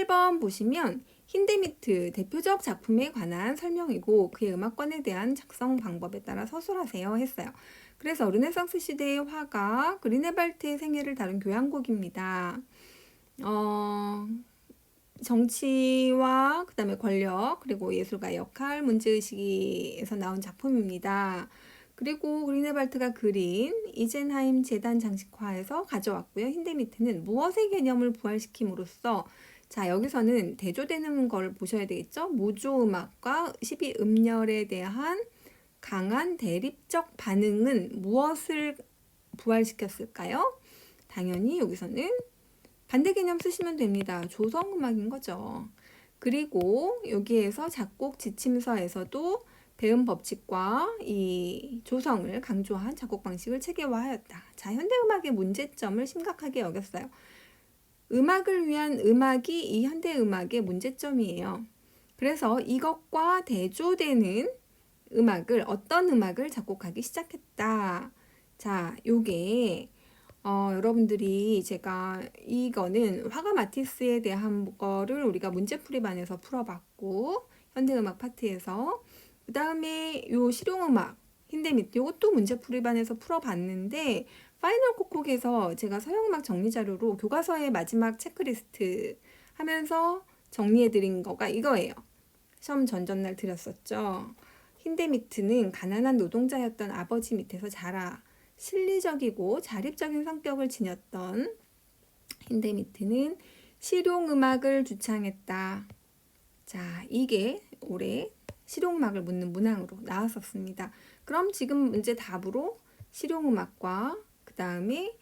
18번 보시면 힌데미트 대표적 작품에 관한 설명이고 그의 음악권에 대한 작성 방법에 따라 서술하세요 했어요. 그래서 르네상스 시대의 화가 그리네발트의 생애를 다룬 교향곡입니다. 정치와 그다음에 권력 그리고 예술가의 역할 문제의식에서 나온 작품입니다. 그리고 그리네발트가 그린 이젠하임 재단 장식화에서 가져왔고요. 힌데미트는 무엇의 개념을 부활시킴으로써 자 여기서는 대조되는 걸 보셔야 되겠죠. 무조음악과 12음열에 대한 강한 대립적 반응은 무엇을 부활시켰을까요? 당연히 여기서는 반대 개념 쓰시면 됩니다. 조성음악인 거죠. 그리고 여기에서 작곡 지침서에서도 배음 법칙과 이 조성을 강조한 작곡 방식을 체계화하였다. 자, 현대음악의 문제점을 심각하게 여겼어요. 음악을 위한 음악이 이 현대음악의 문제점이에요. 그래서 이것과 대조되는 음악을 어떤 음악을 작곡하기 시작했다. 자, 요게 여러분들이 제가 이거는 화가 마티스에 대한 거를 우리가 문제풀이반에서 풀어봤고 현대음악 파트에서 그 다음에 요 실용음악 힌데미트 요것도 문제풀이반에서 풀어봤는데 파이널 콕콕에서 제가 서양음악 정리자료로 교과서의 마지막 체크리스트 하면서 정리해드린 거가 이거예요. 시험 전전날 드렸었죠. 힌데미트는 가난한 노동자였던 아버지 밑에서 자라 실리적이고 자립적인 성격을 지녔던 힌데미트는 실용음악을 주창했다. 자, 이게 올해 실용음악을 묻는 문항으로 나왔었습니다. 그럼 지금 문제 답으로 실용음악과 그 다음에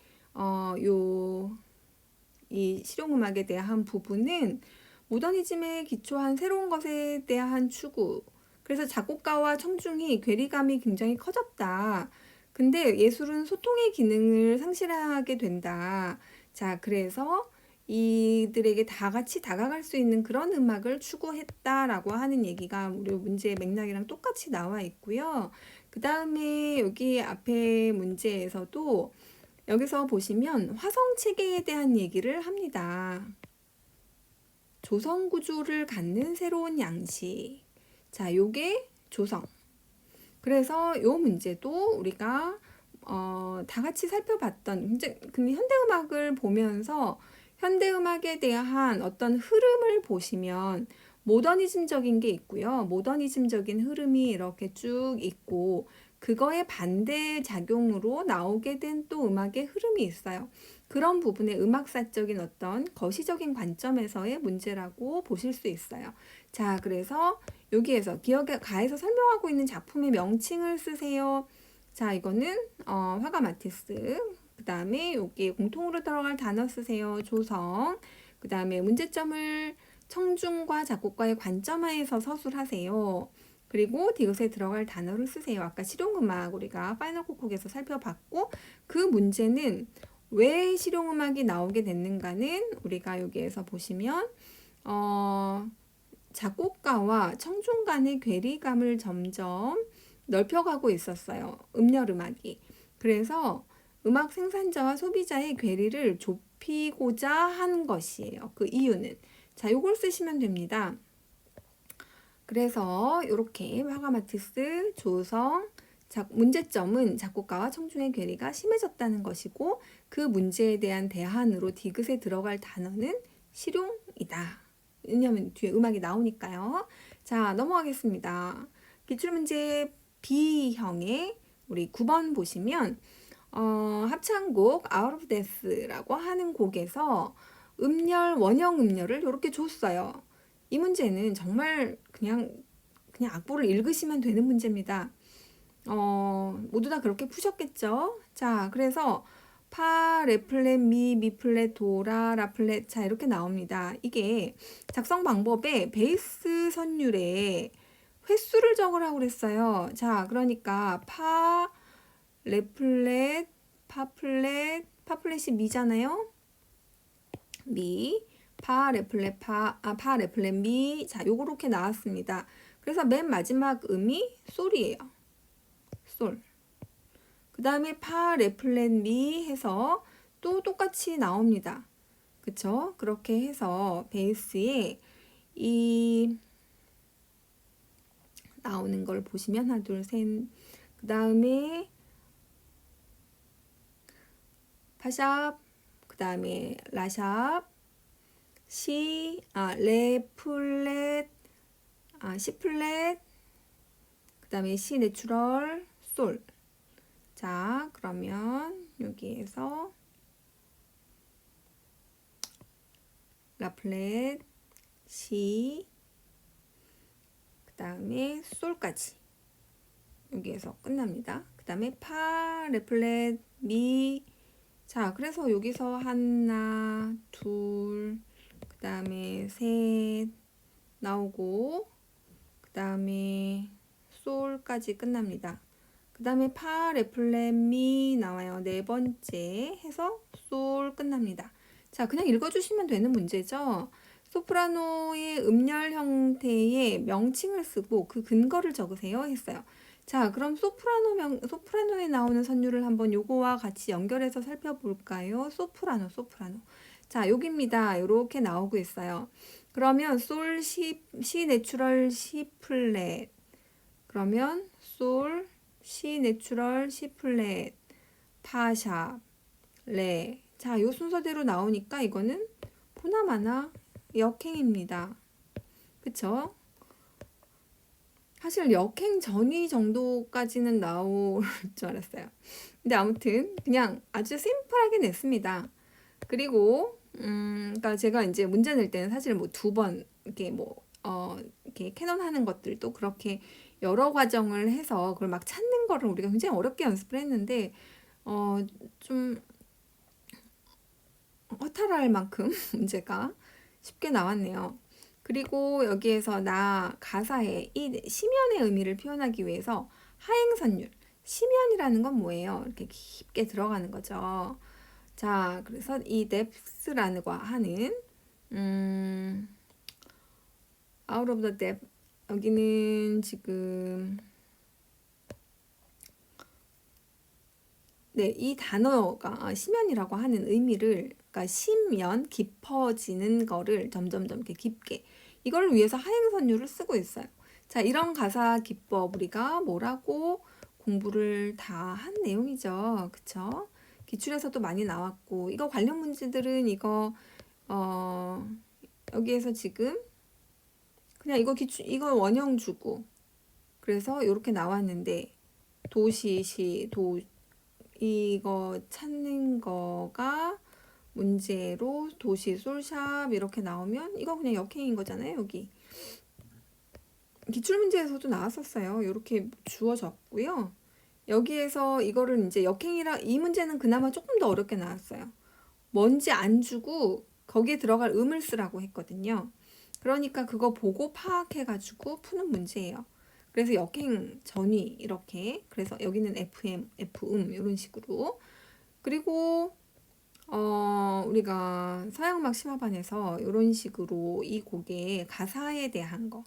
이 실용음악에 대한 부분은 모더니즘에 기초한 새로운 것에 대한 추구. 그래서 작곡가와 청중이 괴리감이 굉장히 커졌다. 근데 예술은 소통의 기능을 상실하게 된다. 자, 그래서 이들에게 다 같이 다가갈 수 있는 그런 음악을 추구했다라고 하는 얘기가 우리 문제의 맥락이랑 똑같이 나와 있고요. 그 다음에 여기 앞에 문제에서도 여기서 보시면 화성 체계에 대한 얘기를 합니다. 조성 구조를 갖는 새로운 양식. 자, 요게 조성. 그래서 요 문제도 우리가 다 같이 살펴봤던 근데 현대음악을 보면서 현대음악에 대한 어떤 흐름을 보시면 모더니즘적인 게 있고요. 모더니즘적인 흐름이 이렇게 쭉 있고 그거에 반대 작용으로 나오게 된 또 음악의 흐름이 있어요. 그런 부분의 음악사적인 어떤 거시적인 관점에서의 문제라고 보실 수 있어요. 자, 그래서 여기에서 기억에 가에서 설명하고 있는 작품의 명칭을 쓰세요. 자, 이거는 화가 마티스. 그 다음에 여기 공통으로 들어갈 단어 쓰세요. 조성. 그 다음에 문제점을 청중과 작곡가의 관점하에서 서술하세요. 그리고 디귿에 들어갈 단어를 쓰세요. 아까 실용음악 우리가 파이널 콕콕에서 살펴봤고 그 문제는 왜 실용음악이 나오게 됐는가는 우리가 여기에서 보시면 작곡가와 청중 간의 괴리감을 점점 넓혀가고 있었어요. 음열음악이. 그래서 음악 생산자와 소비자의 괴리를 좁히고자 한 것이에요. 그 이유는. 자, 요걸 쓰시면 됩니다. 그래서 이렇게 화가 마티스, 조성, 문제점은 작곡가와 청중의 괴리가 심해졌다는 것이고 그 문제에 대한 대안으로 디귿에 들어갈 단어는 실용이다. 왜냐면 뒤에 음악이 나오니까요. 자, 넘어가겠습니다. 기출문제 B형의 우리 9번 보시면 합창곡 Out of Death라고 하는 곡에서 원형 음열을 이렇게 줬어요. 이 문제는 정말 그냥 악보를 읽으시면 되는 문제입니다. 모두 다 그렇게 푸셨겠죠? 자, 그래서 파, 레플렛, 미플렛, 도라, 라플렛. 자, 이렇게 나옵니다. 이게 작성 방법에 베이스 선율에 횟수를 적으라고 그랬어요. 자, 그러니까 파, 레플렛, 파플렛이 미잖아요. 미, 파, 레플렛, 파, 레플렛, 미. 자, 요렇게 나왔습니다. 그래서 맨 마지막 음이 솔이에요. 솔. 그 다음에 파, 레플렛, 미 해서 또 똑같이 나옵니다. 그쵸? 그렇게 해서 베이스에 이 나오는 걸 보시면 하나, 둘, 셋. 그 다음에 파샵, 그 다음에 라샵, 레 플랫, 시 플랫, 그 다음에 시 내추럴, 솔. 자, 그러면 여기에서 라 플랫, 시, 그 다음에 솔까지 여기에서 끝납니다. 그 다음에 파, 레 플랫, 미. 자, 그래서 여기서 하나, 둘, 그 다음에 셋 나오고, 그 다음에 솔까지 끝납니다. 그 다음에 파, 레 플랫, 미 나와요. 네 번째 해서 솔 끝납니다. 자, 그냥 읽어주시면 되는 문제죠. 소프라노의 음열 형태의 명칭을 쓰고 그 근거를 적으세요 했어요. 자, 그럼 소프라노에 나오는 선율을 한번 요거와 같이 연결해서 살펴볼까요? 소프라노. 자, 여기입니다. 이렇게 나오고 있어요. 그러면 솔, 시 내추럴, 시 플랫. 그러면 솔, 시 내추럴, 시 플랫, 파샵, 레. 자, 요 순서대로 나오니까 이거는 보나마나 역행입니다. 그쵸? 사실 역행 전위 정도까지는 나올 줄 알았어요. 근데 아무튼 그냥 아주 심플하게 냈습니다. 그리고 그러니까 제가 이제 문제 낼 때는 사실 뭐 두 번 이렇게 이렇게 캐논 하는 것들도 그렇게 여러 과정을 해서 그걸 막 찾는 거를 우리가 굉장히 어렵게 연습을 했는데 좀 허탈할 만큼 문제가 쉽게 나왔네요. 그리고 여기에서 나 가사에 이 시면의 의미를 표현하기 위해서 하행선율, 시면이라는 건 뭐예요? 이렇게 깊게 들어가는 거죠. 자, 그래서 이 depth라는 거 하는 out of the depth 여기는 지금 네, 이 단어가 심연이라고 하는 의미를 그러니까 심연, 깊어지는 거를 점점점 이렇게 깊게 이걸 위해서 하행선율을 쓰고 있어요. 자, 이런 가사 기법 우리가 뭐라고 공부를 다 한 내용이죠. 그쵸? 기출에서도 많이 나왔고 이거 관련 문제들은 이거 여기에서 지금 그냥 이거 원형 주고 그래서 이렇게 나왔는데 이거 찾는 거가 문제로 도시 솔샵 이렇게 나오면 이거 그냥 역행인 거잖아요. 여기 기출문제에서도 나왔었어요. 이렇게 주어졌고요. 여기에서 이거를 이제 역행이라 이 문제는 그나마 조금 더 어렵게 나왔어요. 뭔지 안 주고 거기에 들어갈 음을 쓰라고 했거든요. 그러니까 그거 보고 파악해가지고 푸는 문제예요. 그래서 역행 전위 이렇게 그래서 여기는 FM, F음 이런 식으로 그리고 우리가 서양음악 심화반에서 이런 식으로 이 곡의 가사에 대한 거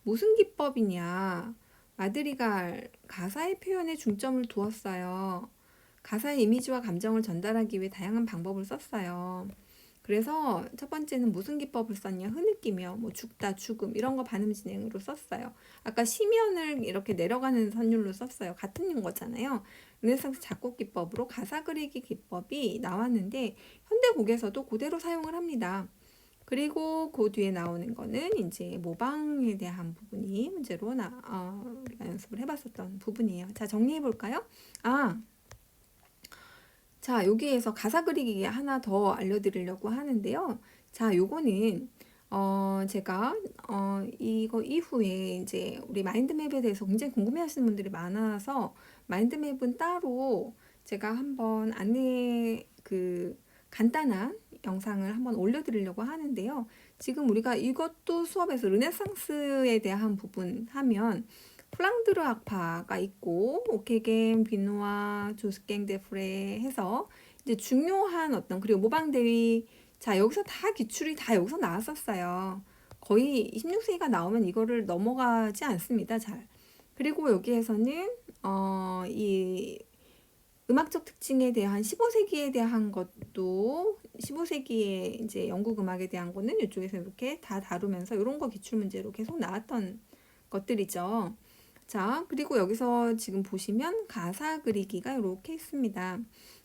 무슨 기법이냐 마드리갈 가사의 표현에 중점을 두었어요. 가사의 이미지와 감정을 전달하기 위해 다양한 방법을 썼어요. 그래서 첫 번째는 무슨 기법을 썼냐 흐느끼며 뭐 죽다 죽음 이런 거 반음 진행으로 썼어요. 아까 시면을 이렇게 내려가는 선율로 썼어요. 같은 거잖아요. 르네상스 작곡 기법으로 가사 그리기 기법이 나왔는데 현대곡에서도 그대로 사용을 합니다. 그리고 그 뒤에 나오는 거는 이제 모방에 대한 부분이 문제로 우리가 연습을 해봤었던 부분이에요. 자, 정리해 볼까요? 자, 여기에서 가사 그리기 하나 더 알려드리려고 하는데요. 자, 요거는 제가 이거 이후에 이제 우리 마인드맵에 대해서 굉장히 궁금해하시는 분들이 많아서 마인드맵은 따로 제가 한번 간단한 영상을 한번 올려드리려고 하는데요. 지금 우리가 이것도 수업에서 르네상스에 대한 부분 하면 플랑드르 악파가 있고 오케겐, 비누아, 조스갱 데프레 해서 이제 중요한 그리고 모방 대위 자 여기서 다 기출이 다 여기서 나왔었어요. 거의 16세기가 나오면 이거를 넘어가지 않습니다. 잘. 그리고 여기에서는 이 음악적 특징에 대한 15세기에 대한 것도 15세기의 이제 영국 음악에 대한 거는 이쪽에서 이렇게 다 다루면서 이런 거 기출 문제로 계속 나왔던 것들이죠. 자, 그리고 여기서 지금 보시면 가사 그리기가 이렇게 있습니다.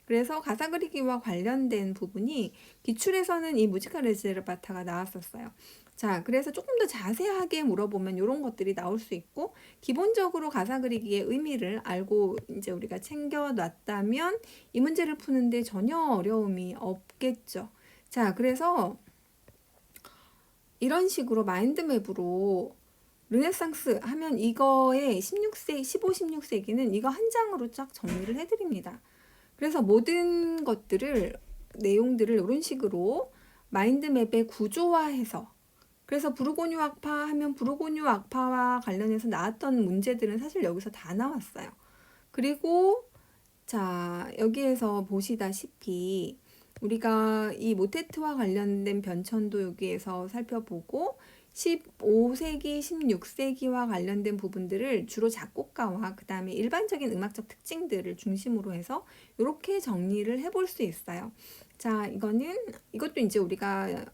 그래서 가사 그리기와 관련된 부분이 기출에서는 이 무지카 레제르바타가 나왔었어요. 자, 그래서 조금 더 자세하게 물어보면 이런 것들이 나올 수 있고, 기본적으로 가사 그리기의 의미를 알고 이제 우리가 챙겨놨다면 이 문제를 푸는데 전혀 어려움이 없겠죠. 자, 그래서 이런 식으로 마인드맵으로 르네상스 하면 이거의 15, 16세기는 이거 한 장으로 쫙 정리를 해드립니다. 그래서 모든 것들을, 내용들을 이런 식으로 마인드맵에 구조화해서, 그래서 부르고뉴 악파 하면 부르고뉴 악파와 관련해서 나왔던 문제들은 사실 여기서 다 나왔어요. 그리고 자, 여기에서 보시다시피 우리가 이 모테트와 관련된 변천도 여기에서 살펴보고 15세기, 16세기와 관련된 부분들을 주로 작곡가와 그 다음에 일반적인 음악적 특징들을 중심으로 해서 이렇게 정리를 해볼 수 있어요. 자, 이것도 이제 우리가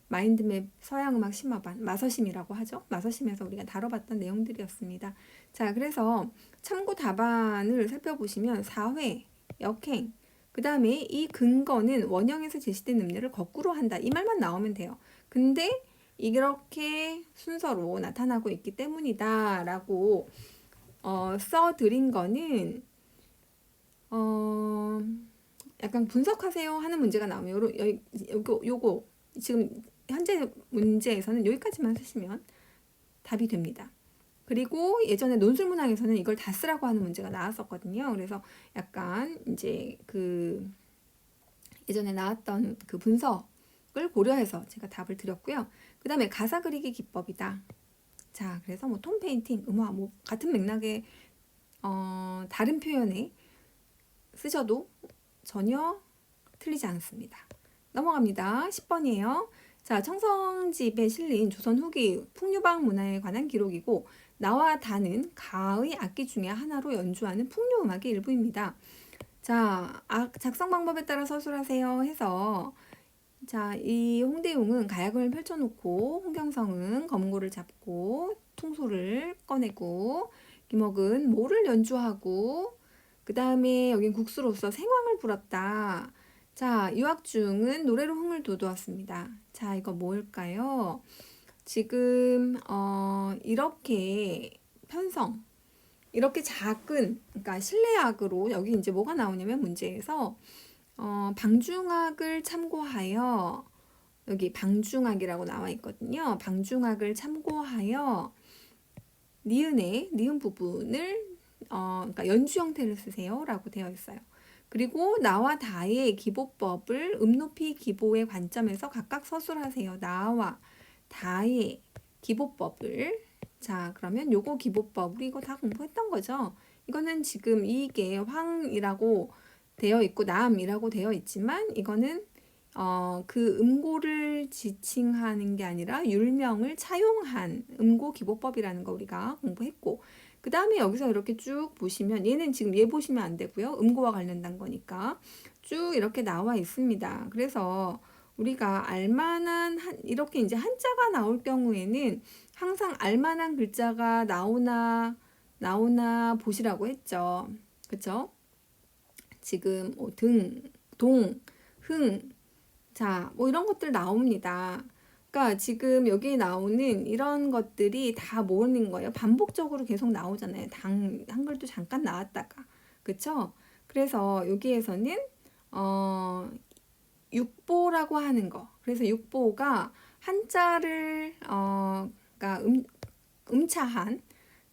마인드맵 서양음악 심화반 마서심이라고 하죠. 마서심에서 우리가 다뤄봤던 내용들이었습니다. 자, 그래서 참고 답안을 살펴보시면 4회, 역행, 그 다음에 이 근거는 원형에서 제시된 음료를 거꾸로 한다. 이 말만 나오면 돼요. 근데 이렇게 순서로 나타나고 있기 때문이다 라고 써드린 거는 약간 분석하세요 하는 문제가 나오면 요거 지금 현재 문제에서는 여기까지만 쓰시면 답이 됩니다. 그리고 예전에 논술문항에서는 이걸 다 쓰라고 하는 문제가 나왔었거든요. 그래서 약간 이제 그 예전에 나왔던 그 분석을 고려해서 제가 답을 드렸고요. 그 다음에 가사 그리기 기법이다. 자, 그래서 뭐 톤 페인팅, 음화, 뭐 같은 맥락의 다른 표현에 쓰셔도 전혀 틀리지 않습니다. 넘어갑니다. 10번이에요. 자, 청성집에 실린 조선 후기 풍류방 문화에 관한 기록이고 나와 다는 가의 악기 중에 하나로 연주하는 풍류음악의 일부입니다. 자, 작성 방법에 따라 서술하세요 해서 자, 이 홍대용은 가야금을 펼쳐놓고 홍경성은 검고를 잡고 통소를 꺼내고 김옥은 모를 연주하고 그 다음에 여긴 국수로서 생황을 불었다. 자, 유학중은 노래로 흥을 돋우었습니다. 자, 이거 뭘까요? 지금 이렇게 편성, 이렇게 작은, 그러니까 실내악으로 여기 이제 뭐가 나오냐면 문제에서 방중악을 참고하여 여기 방중악이라고 나와 있거든요. 방중악을 참고하여 니은 부분을 그러니까 연주 형태를 쓰세요 라고 되어 있어요. 그리고 나와 다의 기보법을 높이 기보의 관점에서 각각 서술하세요. 나와 다의 기보법을 자, 그러면 요거 기보법 우리 이거 다 공부했던 거죠. 이거는 지금 이게 황이라고 되어 있고 남이라고 되어 있지만 이거는 그 음고를 지칭하는 게 아니라 율명을 차용한 음고 기보법이라는 거 우리가 공부했고 그 다음에 여기서 이렇게 쭉 보시면 얘는 지금 얘 보시면 안 되고요. 음고와 관련된 거니까 쭉 이렇게 나와 있습니다. 그래서 우리가 알만한 이렇게 이제 한자가 나올 경우에는 항상 알만한 글자가 나오나 보시라고 했죠. 그쵸? 지금 뭐 등, 동, 흥, 자, 뭐 이런 것들 나옵니다. 그러니까 지금 여기 나오는 이런 것들이 다 뭐는 거예요? 반복적으로 계속 나오잖아요. 한글도 잠깐 나왔다가. 그쵸? 그래서 여기에서는 육보라고 하는 거. 그래서 육보가 한자를 그러니까 음차한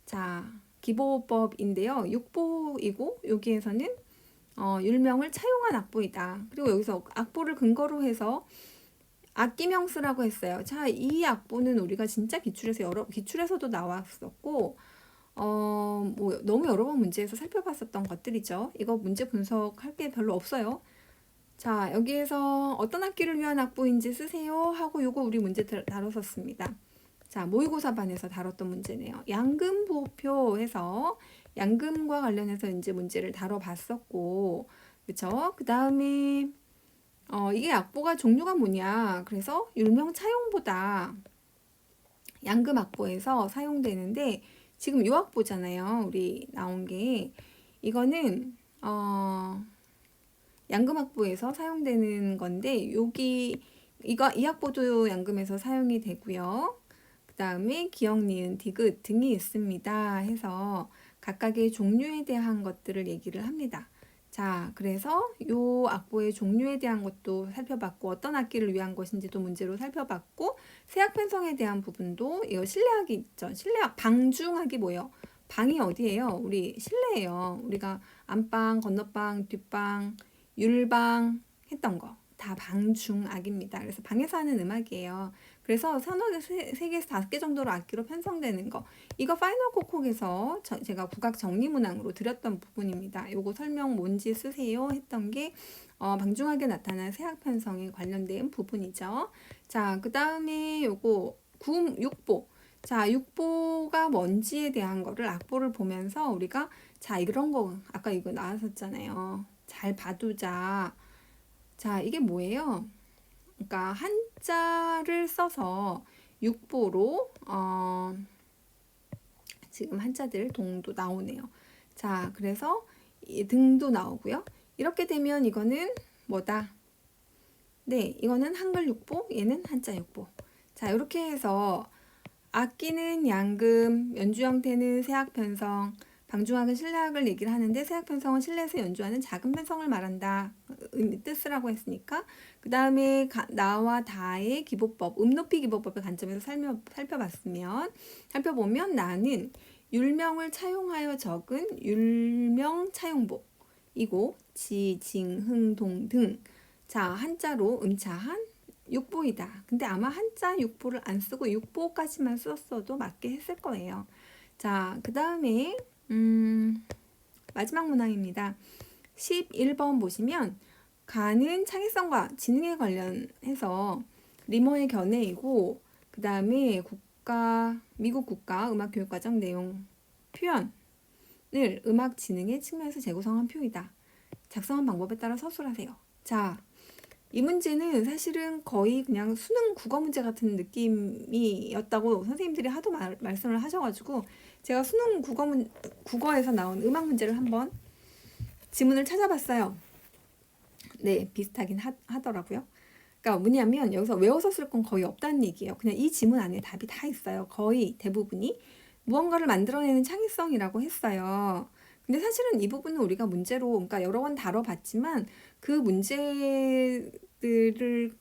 자, 기보법인데요. 육보이고 여기에서는 율명을 차용한 악보이다. 그리고 여기서 악보를 근거로 해서 악기명수라고 했어요. 자, 이 악보는 우리가 진짜 기출에서도 나왔었고, 뭐 너무 여러 번 문제에서 살펴봤었던 것들이죠. 이거 문제 분석할 게 별로 없어요. 자, 여기에서 어떤 악기를 위한 악보인지 쓰세요 하고 요거 우리 문제 다뤘었습니다. 자, 모의고사반에서 다뤘던 문제네요. 양금부호표 해서 양금과 관련해서 이제 문제를 다뤄봤었고, 그쵸? 그 다음에 이게 악보가 종류가 뭐냐? 그래서 율명 차용보다 양금 악보에서 사용되는데 지금 요 악보잖아요. 우리 나온 게 이거는 양금 악보에서 사용되는 건데 여기 이 악보도 양금에서 사용이 되고요. 그 다음에 기역, 니은, 디귿 등이 있습니다. 해서 각각의 종류에 대한 것들을 얘기를 합니다. 자, 그래서 요 악보의 종류에 대한 것도 살펴봤고 어떤 악기를 위한 것인지도 문제로 살펴봤고 세악 편성에 대한 부분도 이거 실내악이 있죠. 실내악 방중악이 뭐예요? 방이 어디예요? 우리 실내예요. 우리가 안방, 건너방, 뒷방, 율방 했던 거 다 방중악입니다. 그래서 방에서 하는 음악이에요. 그래서 서너 개, 세 개에서 다섯 개 정도로 악기로 편성되는 거. 이거 파이널 콕콕에서 제가 국악 정리문항으로 드렸던 부분입니다. 요거 설명 뭔지 쓰세요 했던 게 방중하게 나타난 세악 편성에 관련된 부분이죠. 자, 그 다음에 요거 육보. 자, 육보가 뭔지에 대한 거를 악보를 보면서 우리가 자, 이런 거 아까 이거 나왔었잖아요. 잘 봐두자. 자, 이게 뭐예요? 그러니까 한자를 써서 육보로 지금 한자들 동도 나오네요. 자, 그래서 이 등도 나오고요. 이렇게 되면 이거는 뭐다? 네, 이거는 한글 육보, 얘는 한자 육보. 자, 이렇게 해서 악기는 양금, 연주 형태는 세악 편성, 방중악은 실내악을 얘기를 하는데 세악 편성은 실내에서 연주하는 작은 편성을 말한다. 뜻을 했으니까 그 다음에 나와 다의 기보법, 높이 기보법의 관점에서 살펴보면 나는 율명을 차용하여 적은 율명 차용보이고 지, 징, 흥, 동 등 자 한자로 음차한 육보이다. 근데 아마 한자 육보를 안 쓰고 육보까지만 썼어도 맞게 했을 거예요. 자, 그 다음에 마지막 문항입니다. 11번 보시면 가는 창의성과 지능에 관련해서 리머의 견해이고 그 다음에 미국 국가 음악교육과정 내용 표현을 음악 지능의 측면에서 재구성한 표이다. 작성한 방법에 따라 서술하세요. 자, 이 문제는 사실은 거의 그냥 수능 국어 문제 같은 느낌이었다고 선생님들이 하도 말씀을 하셔가지고 제가 수능 국어에서 나온 음악 문제를 한번 지문을 찾아봤어요. 네, 비슷하긴 하더라고요. 그러니까 뭐냐면 여기서 외워서 쓸 건 거의 없다는 얘기예요. 그냥 이 지문 안에 답이 다 있어요. 거의 대부분이 무언가를 만들어내는 창의성이라고 했어요. 근데 사실은 이 부분은 우리가 문제로 그러니까 여러 번 다뤄봤지만 그 문제들을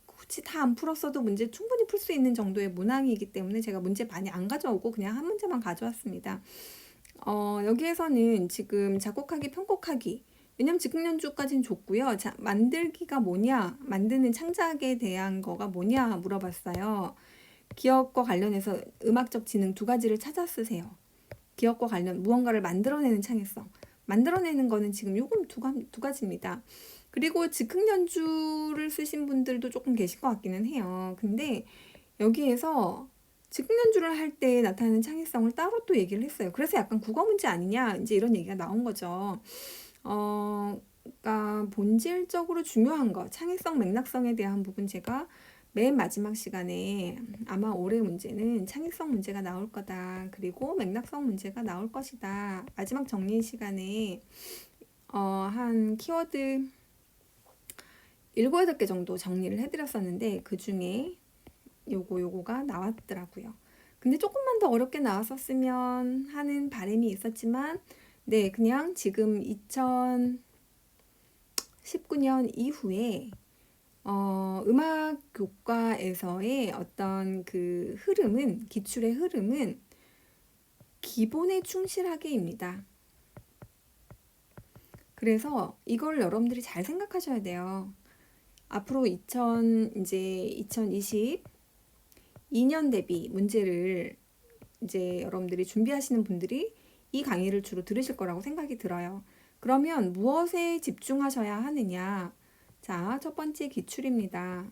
굳이 다 안 풀었어도 문제 충분히 풀 수 있는 정도의 문항이기 때문에 제가 문제 많이 안 가져오고 그냥 한 문제만 가져왔습니다. 여기에서는 지금 작곡하기, 편곡하기 왜냐면 즉흥연주까지는 줬고요. 자, 만들기가 뭐냐, 만드는 창작에 대한 거가 뭐냐 물어봤어요. 기억과 관련해서 음악적 지능 두 가지를 찾아 쓰세요. 기억과 관련 무언가를 만들어내는 창의성. 만들어내는 거는 지금 요금 두 가지입니다. 그리고 즉흥연주를 쓰신 분들도 조금 계실 것 같기는 해요. 근데 여기에서 즉흥연주를 할 때 나타나는 창의성을 따로 또 얘기를 했어요. 그래서 약간 국어 문제 아니냐 이제 이런 얘기가 나온 거죠. 그러니까 본질적으로 중요한 거, 창의성, 맥락성에 대한 부분 제가 맨 마지막 시간에 아마 올해 문제는 창의성 문제가 나올 거다. 그리고 맥락성 문제가 나올 것이다. 마지막 정리 시간에 한 키워드 7, 8개 정도 정리를 해드렸었는데 그 중에 요거가 나왔더라고요. 근데 조금만 더 어렵게 나왔었으면 하는 바람이 있었지만 네, 그냥 지금 2019년 이후에 음악 교과에서의 어떤 그 흐름은, 기출의 흐름은 기본에 충실하게입니다. 그래서 이걸 여러분들이 잘 생각하셔야 돼요. 앞으로 이제 2022년 대비 문제를 이제 여러분들이 준비하시는 분들이 이 강의를 주로 들으실 거라고 생각이 들어요. 그러면 무엇에 집중하셔야 하느냐? 자, 첫 번째 기출입니다.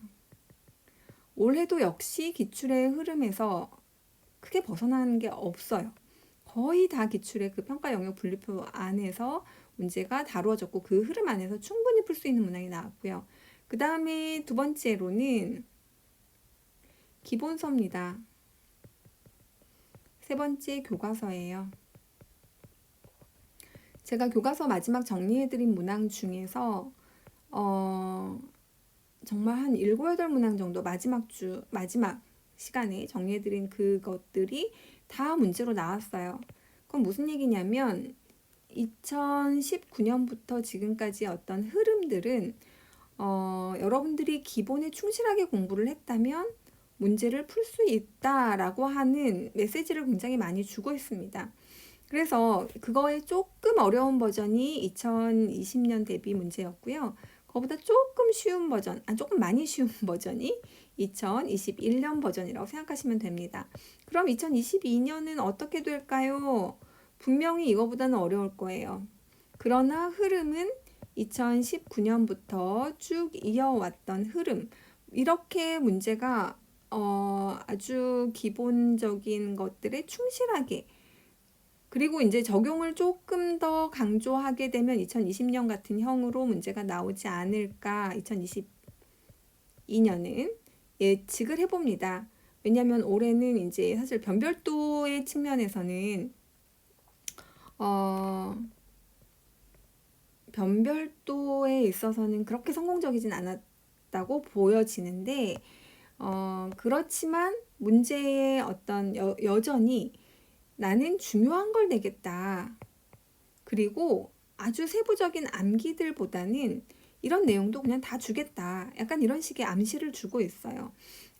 올해도 역시 기출의 흐름에서 크게 벗어나는 게 없어요. 거의 다 기출의 그 평가 영역 분류표 안에서 문제가 다루어졌고 그 흐름 안에서 충분히 풀 수 있는 문항이 나왔고요. 그 다음에 두 번째로는 기본서입니다. 세 번째 교과서예요. 제가 교과서 마지막 정리해드린 문항 중에서 정말 한 7, 8문항 정도 마지막 시간에 정리해드린 그것들이 다 문제로 나왔어요. 그건 무슨 얘기냐면 2019년부터 지금까지 어떤 흐름들은 여러분들이 기본에 충실하게 공부를 했다면 문제를 풀 수 있다라고 하는 메시지를 굉장히 많이 주고 있습니다. 그래서 그거의 조금 어려운 버전이 2020년 대비 문제였고요. 그거보다 조금 쉬운 버전, 조금 많이 쉬운 버전이 2021년 버전이라고 생각하시면 됩니다. 그럼 2022년은 어떻게 될까요? 분명히 이거보다는 어려울 거예요. 그러나 흐름은 2019년부터 쭉 이어왔던 흐름, 이렇게 문제가 아주 기본적인 것들에 충실하게, 그리고 이제 적용을 조금 더 강조하게 되면 2020년 같은 형으로 문제가 나오지 않을까 2022년은 예측을 해봅니다. 왜냐하면 올해는 이제 사실 변별도의 측면에서는 변별도에 있어서는 그렇게 성공적이진 않았다고 보여지는데 그렇지만 문제의 어떤 여전히 나는 중요한 걸 내겠다. 그리고 아주 세부적인 암기들보다는 이런 내용도 그냥 다 주겠다. 약간 이런 식의 암시를 주고 있어요.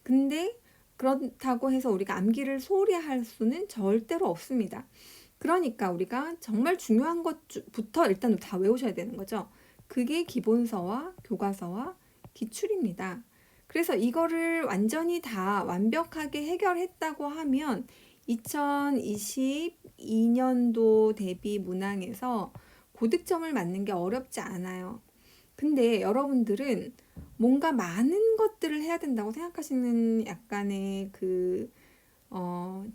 근데 그렇다고 해서 우리가 암기를 소홀히 할 수는 절대로 없습니다. 그러니까 우리가 정말 중요한 것부터 일단 다 외우셔야 되는 거죠. 그게 기본서와 교과서와 기출입니다. 그래서 이거를 완전히 다 완벽하게 해결했다고 하면 2022년도 대비 문항에서 고득점을 맞는 게 어렵지 않아요. 근데 여러분들은 뭔가 많은 것들을 해야 된다고 생각하시는 약간의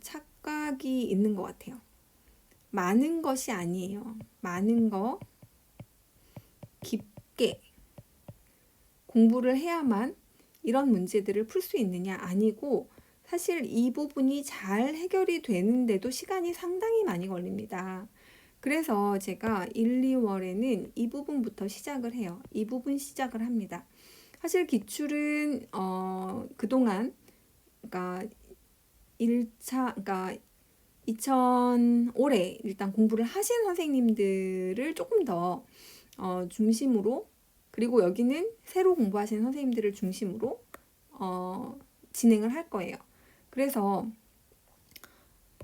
착각이 있는 것 같아요. 많은 것이 아니에요. 많은 거, 깊게 공부를 해야만 이런 문제들을 풀 수 있느냐? 아니고 사실 이 부분이 잘 해결이 되는데도 시간이 상당히 많이 걸립니다. 그래서 제가 1, 2월에는 이 부분부터 시작을 해요. 이 부분 시작을 합니다. 사실 기출은 그동안 그러니까 1차 그러니까 올해 일단 공부를 하신 선생님들을 조금 더 중심으로, 그리고 여기는 새로 공부하시는 선생님들을 중심으로 진행을 할 거예요. 그래서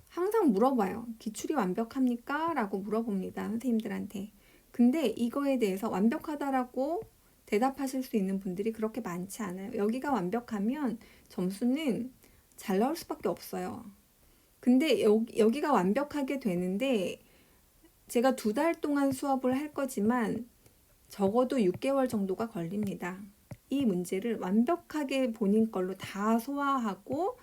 항상 물어봐요. 기출이 완벽합니까? 라고 물어봅니다. 선생님들한테. 근데 이거에 대해서 완벽하다라고 대답하실 수 있는 분들이 그렇게 많지 않아요. 여기가 완벽하면 점수는 잘 나올 수밖에 없어요. 근데 여기가 완벽하게 되는데 제가 2달 동안 수업을 할 거지만 적어도 6개월 정도가 걸립니다. 이 문제를 완벽하게 본인 걸로 다 소화하고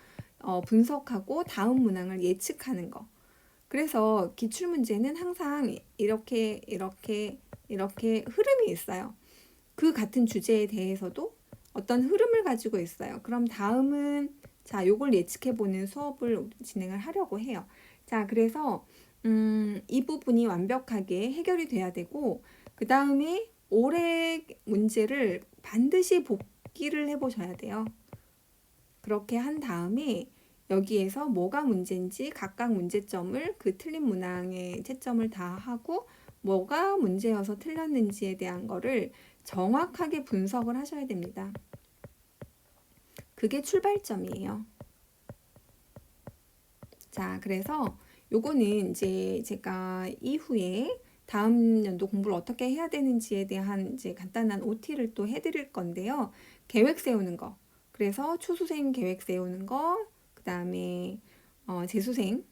분석하고 다음 문항을 예측하는 거. 그래서 기출문제는 항상 이렇게 흐름이 있어요. 그 같은 주제에 대해서도 어떤 흐름을 가지고 있어요. 그럼 다음은 자, 요걸 예측해보는 수업을 진행을 하려고 해요. 자, 그래서 이 부분이 완벽하게 해결이 돼야 되고, 그 다음에 올해 문제를 반드시 복기를 해보셔야 돼요. 그렇게 한 다음에 여기에서 뭐가 문제인지 각각 문제점을 그 틀린 문항의 채점을 다 하고 뭐가 문제여서 틀렸는지에 대한 거를 정확하게 분석을 하셔야 됩니다. 그게 출발점이에요. 자, 그래서 요거는 이제 제가 이후에 다음 연도 공부를 어떻게 해야 되는지에 대한 이제 간단한 OT를 또 해드릴 건데요. 계획 세우는 거. 그래서 초수생 계획 세우는 거, 그 다음에 재수생,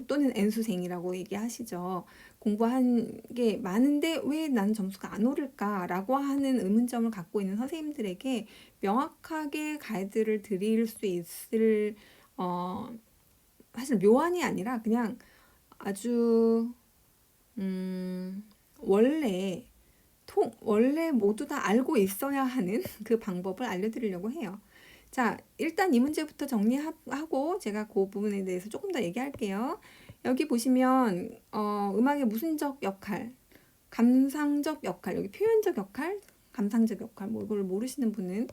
또는 N수생이라고 얘기하시죠. 공부한 게 많은데 왜 난 점수가 안 오를까라고 하는 의문점을 갖고 있는 선생님들에게 명확하게 가이드를 드릴 수 있을 사실 묘안이 아니라 그냥 아주 원래 원래 모두 다 알고 있어야 하는 그 방법을 알려드리려고 해요. 자, 일단 이 문제부터 정리하고 제가 그 부분에 대해서 조금 더 얘기할게요. 여기 보시면 음악의 무슨적 역할, 감상적 역할, 여기 표현적 역할, 감상적 역할, 뭐 이걸 모르시는 분은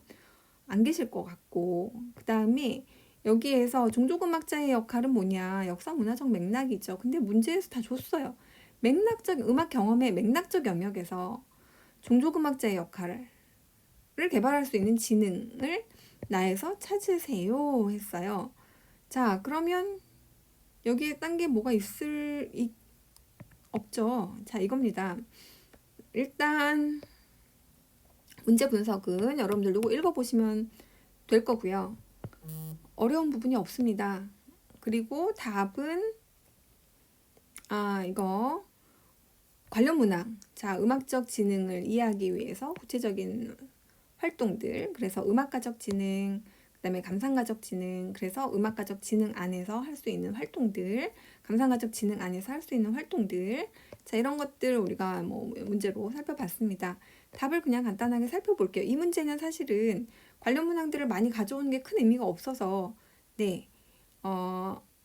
안 계실 것 같고, 그 다음에 여기에서 종족음악자의 역할은 뭐냐? 역사 문화적 맥락이죠. 근데 문제에서 다 줬어요. 맥락적 음악 경험의 맥락적 영역에서 종족음악자의 역할을 개발할 수 있는 지능을 나에서 찾으세요 했어요. 자, 그러면 여기에 딴 게 뭐가 없죠. 자, 이겁니다. 일단 문제 분석은 여러분들 요거 읽어보시면 될 거고요. 어려운 부분이 없습니다. 그리고 답은 이거 관련 문항. 자, 음악적 지능을 이해하기 위해서 구체적인 활동들. 그래서 음악가적 지능, 그다음에 감상가적 지능. 그래서 음악가적 지능 안에서 할 수 있는 활동들, 감상가적 지능 안에서 할 수 있는 활동들. 자, 이런 것들 우리가 뭐 문제로 살펴봤습니다. 답을 그냥 간단하게 살펴볼게요. 이 문제는 사실은 관련 문항들을 많이 가져오는 게 큰 의미가 없어서 네,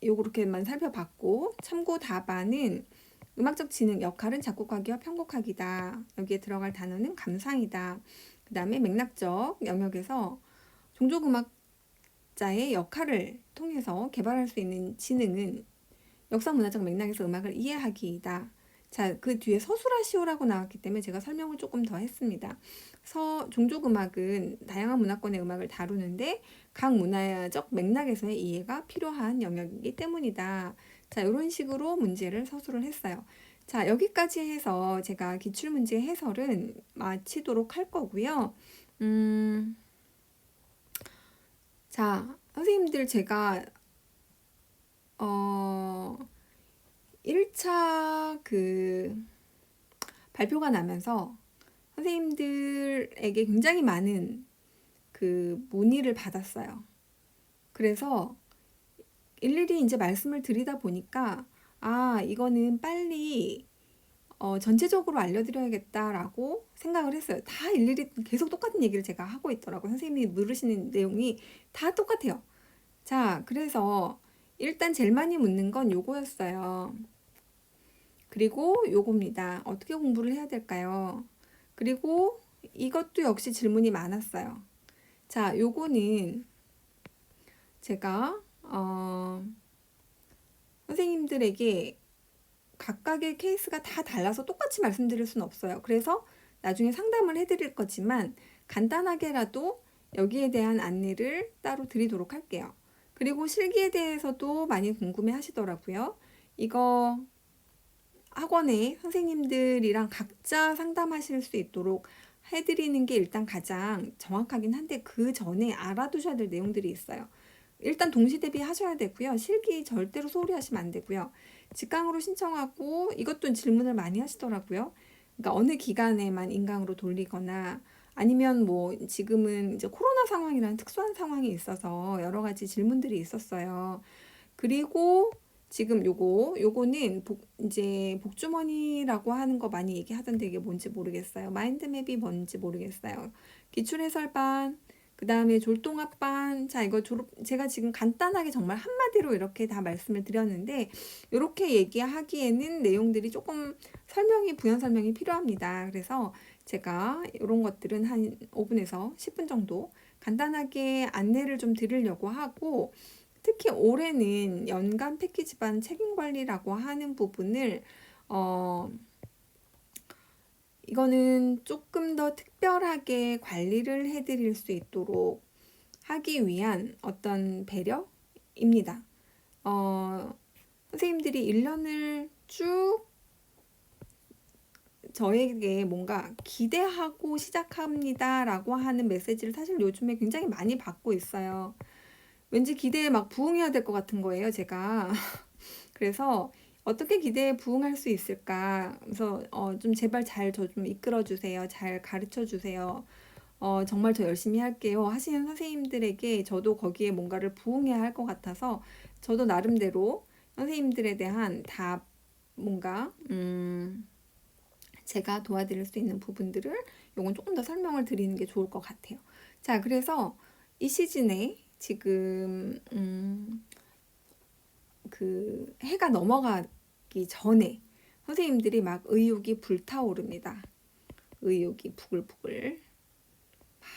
요렇게만 살펴봤고 참고 답안은 음악적 지능 역할은 작곡하기와 편곡하기다. 여기에 들어갈 단어는 감상이다. 그 다음에 맥락적 영역에서 종족음악자의 역할을 통해서 개발할 수 있는 지능은 역사 문화적 맥락에서 음악을 이해하기이다. 자, 그 뒤에 서술하시오라고 나왔기 때문에 제가 설명을 조금 더 했습니다. 종족음악은 다양한 문화권의 음악을 다루는데 각 문화적 맥락에서의 이해가 필요한 영역이기 때문이다. 자, 이런 식으로 문제를 서술을 했어요. 자, 여기까지 해서 제가 기출문제 해설은 마치도록 할 거고요. 자, 선생님들 제가 1차 그 발표가 나면서 선생님들에게 굉장히 많은 그 문의를 받았어요. 그래서 일일이 이제 말씀을 드리다 보니까 이거는 빨리 전체적으로 알려드려야겠다라고 생각을 했어요. 다 일일이 계속 똑같은 얘기를 제가 하고 있더라고요. 선생님이 물으시는 내용이 다 똑같아요. 자, 그래서 일단 제일 많이 묻는 건 요거였어요. 그리고 요겁니다. 어떻게 공부를 해야 될까요? 그리고 이것도 역시 질문이 많았어요. 자, 요거는 제가 선생님들에게 각각의 케이스가 다 달라서 똑같이 말씀드릴 수는 없어요. 그래서 나중에 상담을 해드릴 거지만 간단하게라도 여기에 대한 안내를 따로 드리도록 할게요. 그리고 실기에 대해서도 많이 궁금해 하시더라고요. 이거 학원에 선생님들이랑 각자 상담하실 수 있도록 해드리는 게 일단 가장 정확하긴 한데 그 전에 알아두셔야 될 내용들이 있어요. 일단 동시 대비하셔야 되고요. 실기 절대로 소홀히 하시면 안 되고요. 직강으로 신청하고 이것도 질문을 많이 하시더라고요. 그러니까 어느 기간에만 인강으로 돌리거나 아니면 뭐 지금은 이제 코로나 상황이라는 특수한 상황이 있어서 여러 가지 질문들이 있었어요. 그리고 지금 요거는 이제 복주머니라고 하는 거 많이 얘기하던데 이게 뭔지 모르겠어요. 마인드맵이 뭔지 모르겠어요. 기출해설반, 그 다음에 졸동합반. 자, 이거 제가 지금 간단하게 정말 한마디로 이렇게 다 말씀을 드렸는데 이렇게 얘기하기에는 내용들이 조금 부연 설명이 필요합니다. 그래서 제가 이런 것들은 한 5분에서 10분 정도 간단하게 안내를 좀 드리려고 하고 특히 올해는 연간 패키지반 책임관리라고 하는 부분을 이거는 조금 더 특별하게 관리를 해드릴 수 있도록 하기 위한 어떤 배려입니다. 선생님들이 1년을 쭉 저에게 뭔가 기대하고 시작합니다 라고 하는 메시지를 사실 요즘에 굉장히 많이 받고 있어요. 왠지 기대에 막 부응해야 될 것 같은 거예요, 제가. 그래서 어떻게 기대에 부응할 수 있을까? 그래서 좀 제발 잘 저 좀 이끌어 주세요. 잘 가르쳐 주세요. 정말 저 열심히 할게요 하시는 선생님들에게 저도 거기에 뭔가를 부응해야 할 것 같아서 저도 나름대로 선생님들에 대한 답 뭔가 제가 도와드릴 수 있는 부분들을 요건 조금 더 설명을 드리는 게 좋을 것 같아요. 자, 그래서 이 시즌에 지금 그 해가 넘어가기 전에 선생님들이 막 의욕이 불타오릅니다. 의욕이 부글부글 막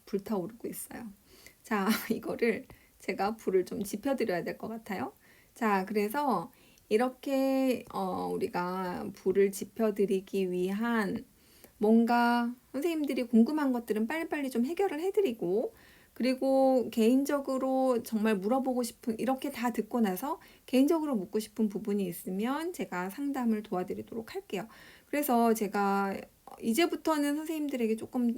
불타오르고 있어요. 자, 이거를 제가 불을 좀 지펴드려야 될 것 같아요. 자, 그래서 이렇게 우리가 불을 지펴드리기 위한 뭔가 선생님들이 궁금한 것들은 빨리빨리 좀 해결을 해드리고 그리고 개인적으로 정말 물어보고 싶은 이렇게 다 듣고 나서 개인적으로 묻고 싶은 부분이 있으면 제가 상담을 도와드리도록 할게요. 그래서 제가 이제부터는 선생님들에게 조금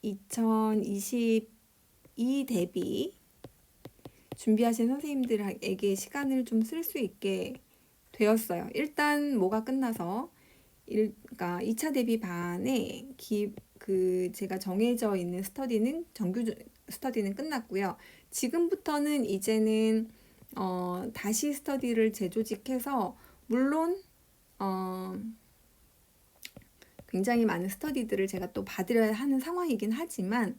2022 대비 준비하신 선생님들에게 시간을 좀 쓸 수 있게 되었어요. 일단 뭐가 끝나서 그러니까 2차 대비 반에 제가 정해져 있는 스터디는 정규 스터디는 끝났고요. 지금부터는 이제는 다시 스터디를 재조직해서 물론 굉장히 많은 스터디들을 제가 또 받으려 하는 상황이긴 하지만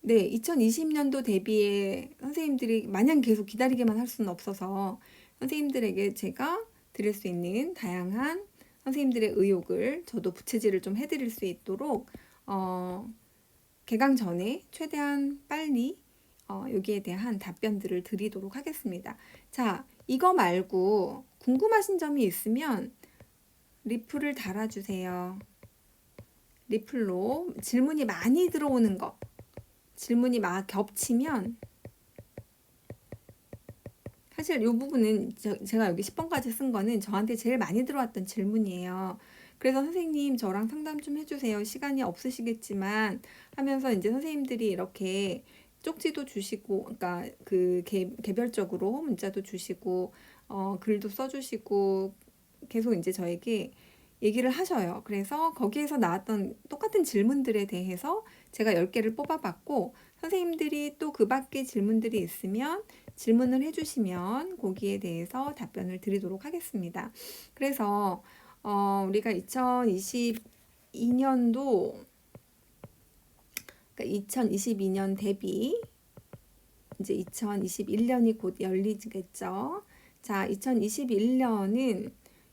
네, 2020년도 대비에 선생님들이 마냥 계속 기다리게만 할 수는 없어서 선생님들에게 제가 드릴 수 있는 다양한 선생님들의 의욕을 저도 부채질을 좀 해드릴 수 있도록 개강 전에 최대한 빨리 여기에 대한 답변들을 드리도록 하겠습니다. 자, 이거 말고 궁금하신 점이 있으면 리플을 달아주세요. 리플로 질문이 많이 들어오는 거 질문이 막 겹치면 사실 이 부분은 제가 여기 10번까지 쓴 거는 저한테 제일 많이 들어왔던 질문이에요. 그래서 선생님 저랑 상담 좀 해주세요. 시간이 없으시겠지만 하면서 이제 선생님들이 이렇게 쪽지도 주시고 그러니까 그 개별적으로 문자도 주시고 글도 써주시고 계속 이제 저에게 얘기를 하셔요. 그래서 거기에서 나왔던 똑같은 질문들에 대해서 제가 10개를 뽑아봤고 선생님들이 또 그 밖에 질문들이 있으면 질문을 해주시면 거기에 대해서 답변을 드리도록 하겠습니다. 그래서 우리가 2022년도 그러니까 2022년 대비 이제 2021년이 곧 열리겠죠. 자, 2021년은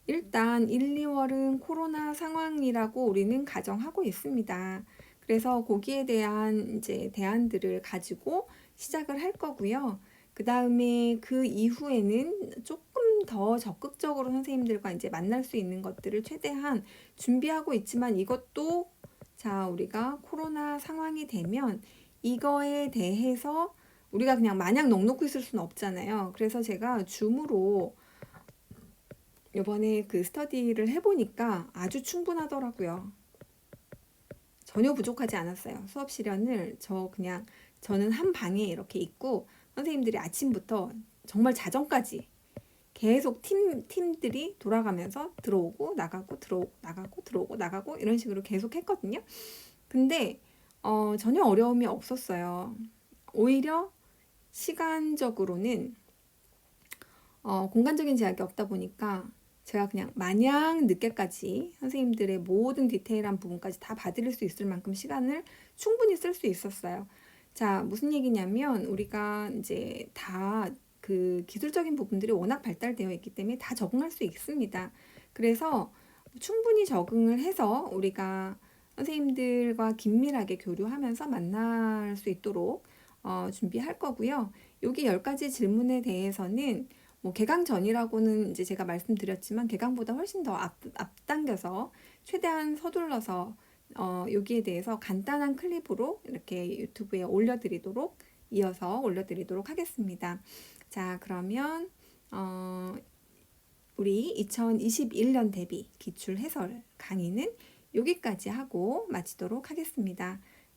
일단 1, 2월은 코로나 상황이라고 우리는 가정하고 있습니다. 그래서 거기에 대한 이제 대안들을 가지고 시작을 할 거고요. 그 다음에 그 이후에는 조금 더 적극적으로 선생님들과 이제 만날 수 있는 것들을 최대한 준비하고 있지만 이것도 자, 우리가 코로나 상황이 되면 이거에 대해서 우리가 그냥 마냥 넋놓고 있을 수는 없잖아요. 그래서 제가 줌으로 이번에 그 스터디를 해보니까 아주 충분하더라고요. 전혀 부족하지 않았어요. 수업 시간을 저는 한 방에 이렇게 있고 선생님들이 아침부터 정말 자정까지 계속 팀들이 돌아가면서 들어오고 나가고 들어오고 나가고 들어오고 나가고 이런 식으로 계속 했거든요. 근데 전혀 어려움이 없었어요. 오히려 시간적으로는 공간적인 제약이 없다 보니까 제가 그냥 마냥 늦게까지 선생님들의 모든 디테일한 부분까지 다 봐드릴 수 있을 만큼 시간을 충분히 쓸 수 있었어요. 자, 무슨 얘기냐면 우리가 이제 다 그 기술적인 부분들이 워낙 발달되어 있기 때문에 다 적응할 수 있습니다. 그래서 충분히 적응을 해서 우리가 선생님들과 긴밀하게 교류하면서 만날 수 있도록 준비할 거고요. 여기 10가지 질문에 대해서는 뭐 개강 전이라고는 이제 제가 말씀드렸지만 개강보다 훨씬 더 앞당겨서 최대한 서둘러서 여기에 대해서 간단한 클립으로 이렇게 유튜브에 이어서 올려드리도록 하겠습니다. 자, 그러면 우리 2021년 대비 기출 해설 강의는 여기까지 하고 마치도록 하겠습니다.